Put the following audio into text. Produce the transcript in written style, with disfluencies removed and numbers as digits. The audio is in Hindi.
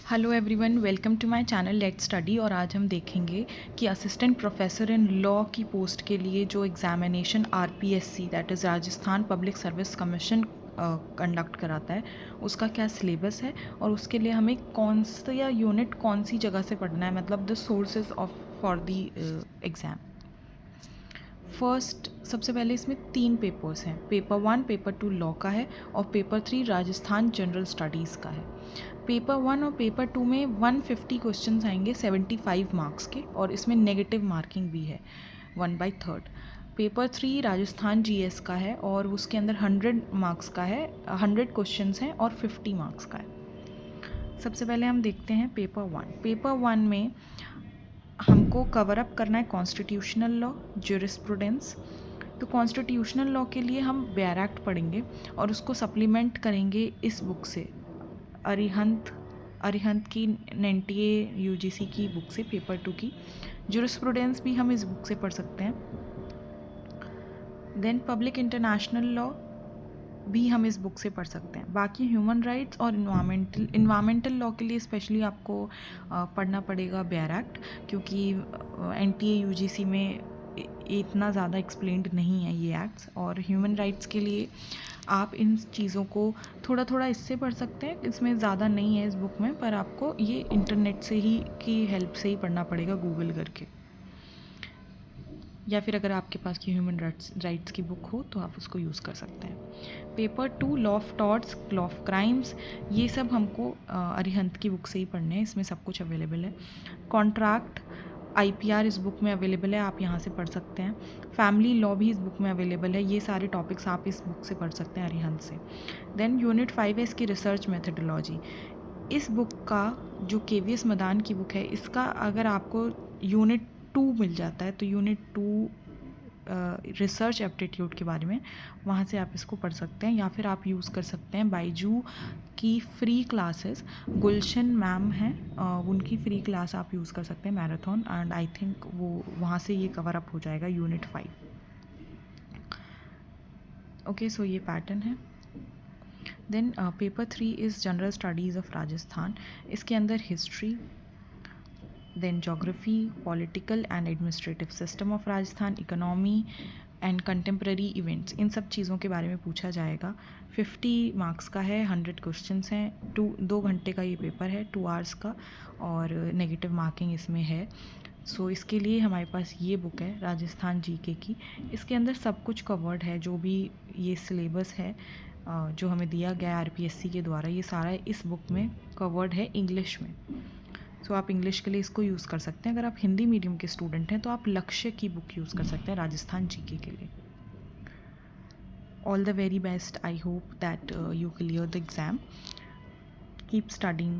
Hello everyone, welcome to my channel let's study. और आज हम देखेंगे कि असिस्टेंट प्रोफेसर इन लॉ की पोस्ट के लिए जो examination RPSC that is Rajasthan Public Service Commission conduct कराता है उसका क्या सिलेबस है और उसके लिए हमें कौन सा या यूनिट कौन सी जगह से पढ़ना है, मतलब the sources of for the exam. First सबसे पहले इसमें 3 पेपर्स हैं। पेपर 1 पेपर 2 लॉ का है और पेपर 3 राजस्थान जनरल स्टडीज़ का है। पेपर 1 और पेपर 2 में 150 क्वेश्चंस आएंगे 75 मार्क्स के, और इसमें नेगेटिव मार्किंग भी है 1/3। पेपर 3 राजस्थान जीएस का है और उसके अंदर 100 मार्क्स का है, 100 क्वेश्चंस हैं और 50 मार्क्स का है। सबसे पहले हम देखते हैं पेपर 1। पेपर 1 में हमको कवर अप करना है कॉन्स्टिट्यूशनल लॉ, ज्यूरिस्प्रूडेंस। तो कॉन्स्टिट्यूशनल लॉ के लिए हम बेयर एक्ट पढ़ेंगे और उसको सप्लीमेंट करेंगे इस बुक से, अरिहंत की एनटीए यूजीसी की बुक से, पेपर 2 की। ज्यूरिस्प्रूडेंस भी हम इस बुक से पढ़ सकते हैं। देन पब्लिक इंटरनेशनल लॉ भी हम इस बुक से पढ़ सकते हैं। बाकी ह्यूमन राइट्स और इन्वामेंटल लॉ के लिए स्पेशली आपको पढ़ना पड़ेगा बेयर एक्ट, क्योंकि एनटीए यूजीसी में इतना ज़्यादा एक्सप्लेन्ड नहीं है ये एक्ट्स। और ह्यूमन राइट्स के लिए आप इन चीज़ों को थोड़ा थोड़ा इससे पढ़ सकते हैं, इसमें ज़्यादा नहीं है इस बुक में, पर आपको ये इंटरनेट से ही की हेल्प से ही पढ़ना पड़ेगा, गूगल करके, या फिर अगर आपके पास की ह्यूमन राइट्स की बुक हो तो आप उसको यूज़ कर सकते हैं। Paper 2 law of torts, law of crimes, ये सब हमको अरिहंत की बुक से ही पढ़ने हैं, इसमें सब कुछ अवेलेबल है। कॉन्ट्रैक्ट, आईपीआर इस बुक में अवेलेबल है, आप यहाँ से पढ़ सकते हैं। फैमिली लॉ भी इस बुक में अवेलेबल है, ये सारे टॉपिक्स आप इस बुक से पढ़ सकते हैं अरिहंत से। देन यूनिट 5 है इसकी रिसर्च मेथडोलॉजी। इस बुक का जो केवीएस मदान की बुक है, इसका अगर आपको यूनिट 2 मिल जाता है तो यूनिट 2 रिसर्च एप्टीट्यूड के बारे में, वहाँ से आप इसको पढ़ सकते हैं। या फिर आप यूज़ कर सकते हैं बाईजू की फ्री क्लासेस, गुलशन मैम हैं, उनकी फ्री क्लास आप यूज़ कर सकते हैं, मैराथन, एंड आई थिंक वो वहाँ से ये कवर अप हो जाएगा यूनिट 5। ओके, सो ये पैटर्न है। Then paper 3 is general studies of Rajasthan. इसके अंदर history, then geography, political and administrative system of Rajasthan, economy and contemporary events, इन सब चीज़ों के बारे में पूछा जाएगा। 50 मार्क्स का है, 100 क्वेश्चंस हैं, 2 घंटे का ये पेपर है, 2 आवर्स का, और नेगेटिव मार्किंग इसमें है। सो इसके लिए हमारे पास ये बुक है राजस्थान जीके की। इसके अंदर सब कुछ कवर्ड है, जो भी ये सिलेबस है जो हमें दिया गया आरपीएससी के द्वारा, ये सारा इस बुक में कवर्ड है इंग्लिश में। सो आप इंग्लिश के लिए इसको यूज़ कर सकते हैं। अगर आप हिंदी मीडियम के स्टूडेंट हैं तो आप लक्ष्य की बुक यूज़ कर सकते हैं राजस्थान जीके के लिए। All the very best, I hope that you clear the exam, keep studying.